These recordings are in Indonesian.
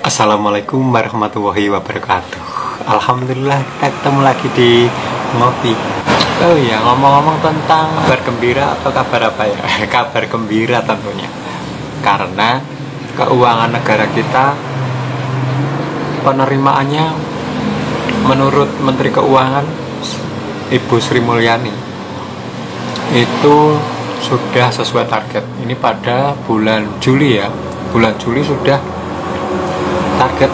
Assalamualaikum warahmatullahi wabarakatuh. Alhamdulillah kita ketemu lagi di ngopi. Oh iya, ngomong-ngomong tentang kabar gembira atau kabar apa ya? Kabar gembira tentunya. Karena keuangan negara kita, penerimaannya menurut Menteri Keuangan Ibu Sri Mulyani itu sudah sesuai target. Ini pada bulan Juli ya. Bulan Juli sudah target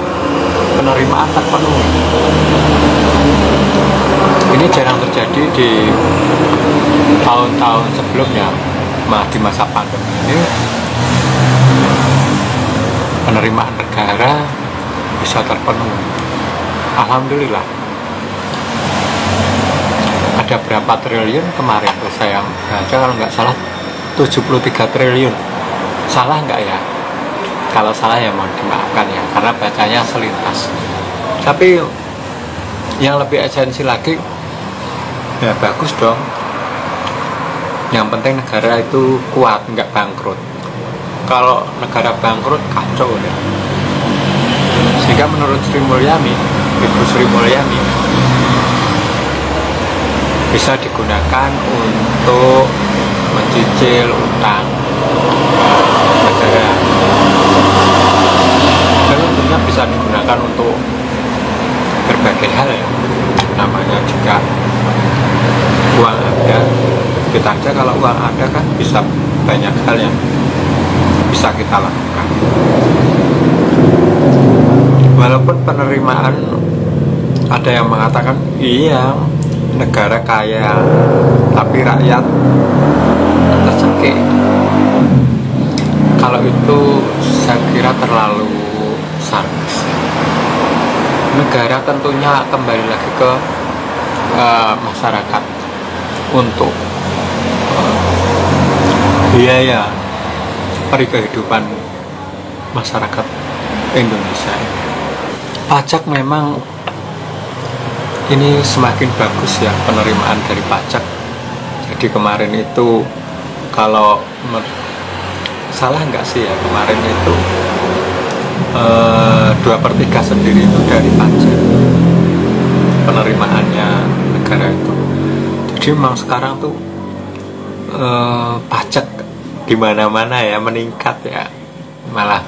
penerimaan terpenuhi. Ini jarang terjadi di tahun-tahun sebelumnya. Di masa pandemi ini penerimaan negara bisa terpenuhi. Alhamdulillah. Ada berapa triliun kemarin tuh saya baca, kalau nggak salah 73 triliun. Salah nggak ya? Kalau salah ya mohon dimaafkan ya, karena bacanya selintas. Tapi yang lebih esensi lagi, ya bagus dong. Yang penting negara itu kuat, nggak bangkrut. Kalau negara bangkrut kacau ya. Sehingga menurut Sri Mulyani, Ibu Sri Mulyani, bisa digunakan untuk mencicil utang negara. Dan tentunya bisa digunakan untuk berbagai hal ya. Namanya juga uang ada. Kita aja kalau uang ada kan bisa banyak hal yang bisa kita lakukan. Walaupun penerimaan ada yang mengatakan iya negara kaya tapi rakyat tercekik. Kalau itu saya kira terlalu sarkas. Negara tentunya kembali lagi ke masyarakat untuk biaya kehidupan masyarakat Indonesia. Pajak memang ini semakin bagus ya, penerimaan dari pajak. Jadi kemarin itu kalau salah nggak sih ya, kemarin itu 2/3 sendiri itu dari pajak penerimaannya negara itu. Jadi memang sekarang tuh pajak di mana-mana ya meningkat ya, malah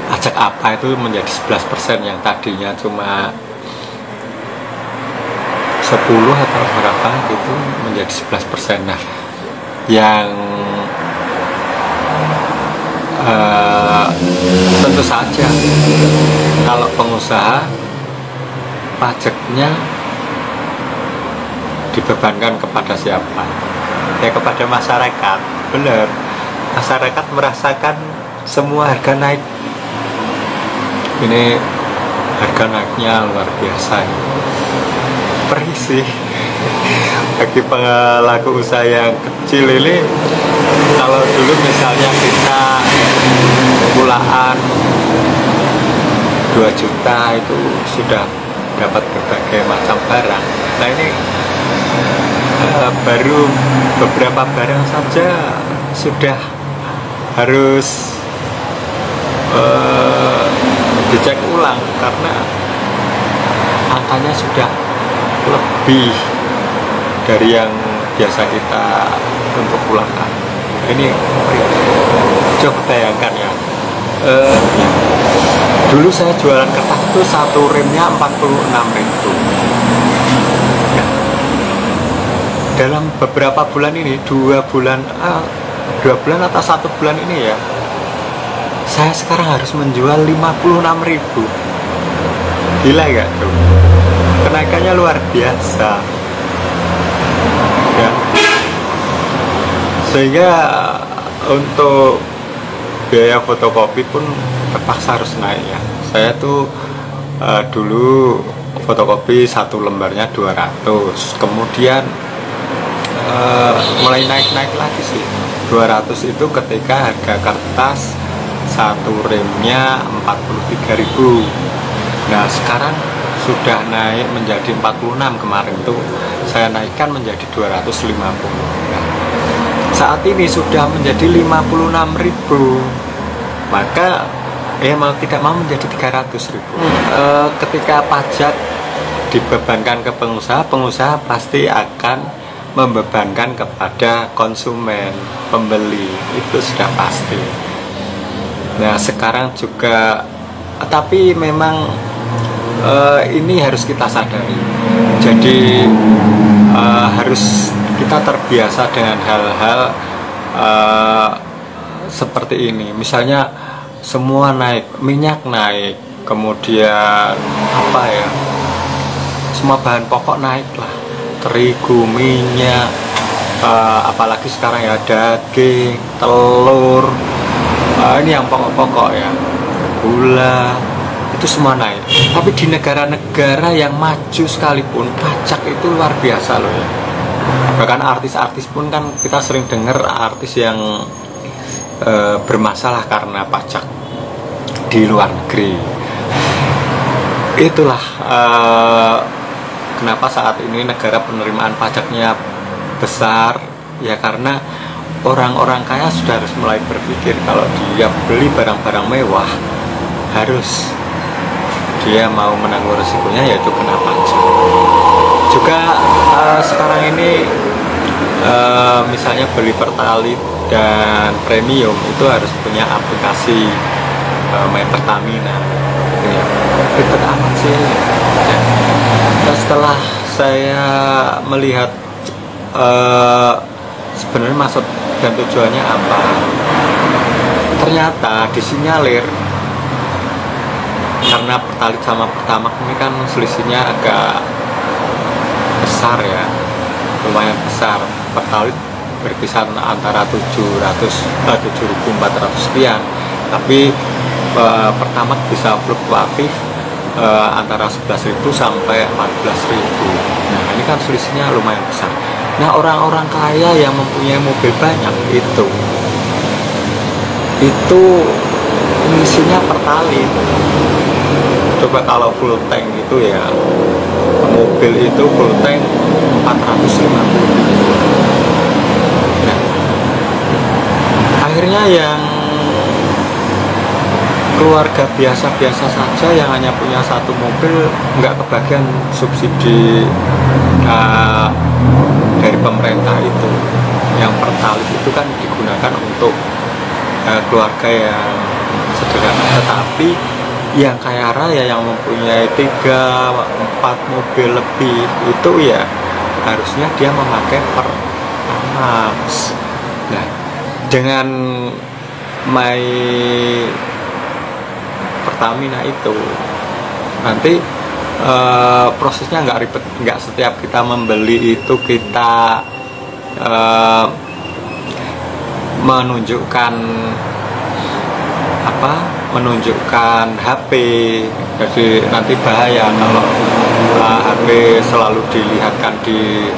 pajak apa itu menjadi 11% yang tadinya cuma 10 atau berapa gitu menjadi 11%. Nah, yang tentu saja kalau pengusaha pajaknya dibebankan kepada siapa? Ya kepada masyarakat. Benar, masyarakat merasakan semua harga naik. Ini harga naiknya luar biasa. Perih sih bagi pelaku usaha yang kecil ini. Kalau dulu misalnya kita pulaan 2 juta itu sudah dapat berbagai macam barang. Nah ini baru beberapa barang saja sudah harus dicek ulang karena angkanya sudah lebih dari yang biasa kita untuk pulangkan. Ini coba bayangkan ya, dulu saya jualan kertas itu satu remnya 46.000. Ya. Dalam beberapa bulan ini, 2 bulan atau 1 bulan ini ya, saya sekarang harus menjual 56.000. Gila gak tuh? Kenaikannya luar biasa ya. Sehingga untuk biaya fotokopi pun terpaksa harus naik ya. Saya tuh dulu fotokopi 1 lembarnya 200, kemudian mulai naik lagi sih. 200 itu ketika harga kertas 1 remnya 43.000. Nah sekarang sudah naik menjadi 46. Kemarin tuh saya naikkan menjadi 250. Nah, saat ini sudah menjadi 56.000. Maka ya mau tidak mau menjadi 300.000. Ketika pajak dibebankan ke pengusaha, pengusaha pasti akan membebankan kepada konsumen, pembeli, itu sudah pasti. Nah sekarang juga, tapi memang ini harus kita sadari. Jadi harus kita terbiasa dengan hal-hal seperti ini. Misalnya semua naik, minyak naik, kemudian apa ya, semua bahan pokok naik lah, terigu, minyak, apalagi sekarang ya daging, telur, ini yang pokok-pokok ya, gula, itu semua naik. Tapi di negara-negara yang maju sekalipun pajak itu luar biasa loh ya. Bahkan artis-artis pun kan kita sering dengar artis yang bermasalah karena pajak di luar negeri. Itulah kenapa saat ini negara penerimaan pajaknya besar, ya karena orang-orang kaya sudah harus mulai berpikir kalau dia beli barang-barang mewah harus dia mau menanggung resikonya, yaitu kena pajak. Juga sekarang ini misalnya beli Pertalite dan premium itu harus punya aplikasi My Pertamina. Ya, ribet amat sih. Ya. Nah, setelah saya melihat sebenarnya maksud dan tujuannya apa, ternyata disinyalir karena Pertalite sama Pertamax ini kan selisihnya agak besar ya, lumayan besar. Pertalite berkisar antara 7.400 sekian, tapi Pertamax bisa fluktuatif antara 11.000 sampai 14.000. Nah ini kan selisihnya lumayan besar. Nah orang-orang kaya yang mempunyai mobil banyak itu ngisinya Pertalite. Coba kalau full tank itu ya, mobil itu full tank 450. Nah, akhirnya yang keluarga biasa-biasa saja yang hanya punya satu mobil nggak kebagian subsidi dari pemerintah itu. Yang Pertalite itu kan digunakan untuk keluarga yang sederhana, tetapi yang kaya raya yang mempunyai 3-4 mobil lebih itu ya harusnya dia memakai Pertamax. Nah dengan My Pertamina itu nanti prosesnya nggak ribet, nggak setiap kita membeli itu kita menunjukkan HP. Jadi nanti bahaya kalau HP selalu dilihatkan di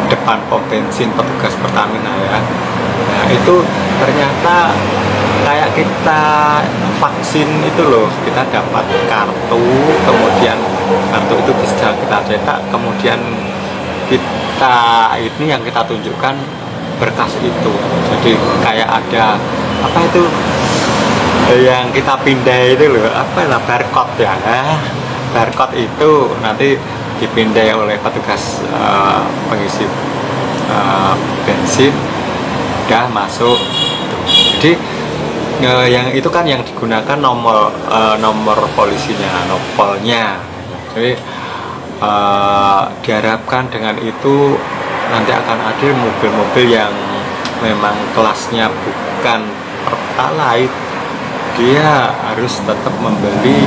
depan pom bensin petugas Pertamina ya. Nah itu ternyata kayak kita vaksin itu loh, kita dapat kartu, kemudian kartu itu bisa kita cetak, kemudian kita ini yang kita tunjukkan berkas itu. Jadi kayak ada apa itu yang kita pindah itu loh, apa lah, barcode ya. Barcode itu nanti dipindai oleh petugas pengisi bensin, udah masuk. Jadi yang itu kan yang digunakan nomor polisinya, nopolnya. Jadi diharapkan dengan itu nanti akan ada mobil-mobil yang memang kelasnya bukan Pertalite, dia harus tetap membeli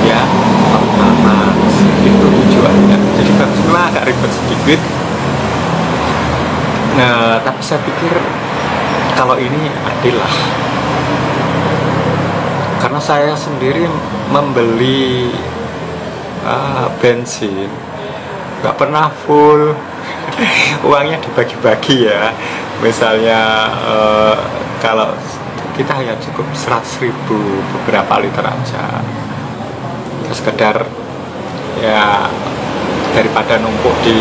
yang Pertamax. Itu tujuannya. Jadi memang agak ribet sedikit. Nah, tapi saya pikir kalau ini adil lah. Karena saya sendiri membeli bensin nggak pernah full. Uangnya dibagi-bagi ya. Misalnya kalau kita hanya cukup 100.000 beberapa liter aja, sekedar ya daripada numpuk di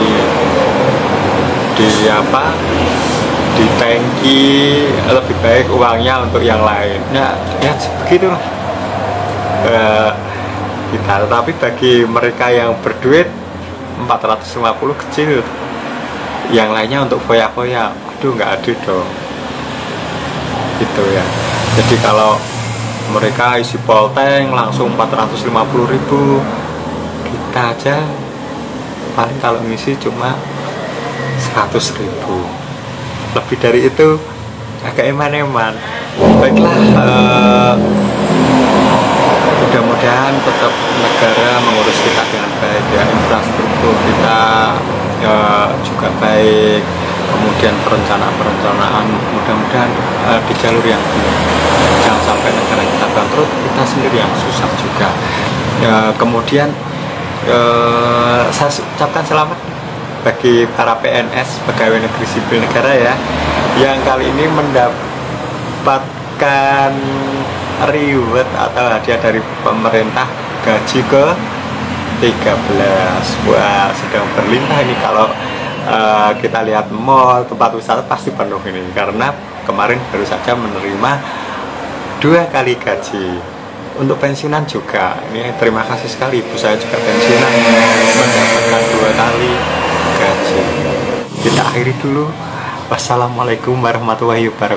di tangki, lebih baik uangnya untuk yang lain. Ya begitulah kita. Tapi bagi mereka yang berduit 450 kecil, yang lainnya untuk foya-foya, aduh nggak adil dong gitu ya. Jadi kalau mereka isi polteng langsung 450.000, kita aja paling kalau ngisi cuma 100.000. Lebih dari itu agak eman-eman. Baiklah, mudah-mudahan tetap negara mengurus kita dengan baik ya, infrastruktur kita juga baik, kemudian perencanaan mudah-mudahan di jalur yang benar. Jangan sampai negara kita bangkrut, kita sendiri yang susah juga. Kemudian saya ucapkan selamat bagi para PNS, pegawai negeri sipil negara ya, yang kali ini mendapatkan reward atau hadiah dari pemerintah gaji ke 13. Wah, sedang berlimpah ini. Kalau kita lihat mall, tempat wisata pasti penuh ini, karena kemarin baru saja menerima 2 kali gaji. Untuk pensiunan juga, ini terima kasih sekali, ibu saya juga pensiunan mendapatkan 2 kali gaji. Kita akhiri dulu. Wassalamualaikum warahmatullahi wabarakatuh.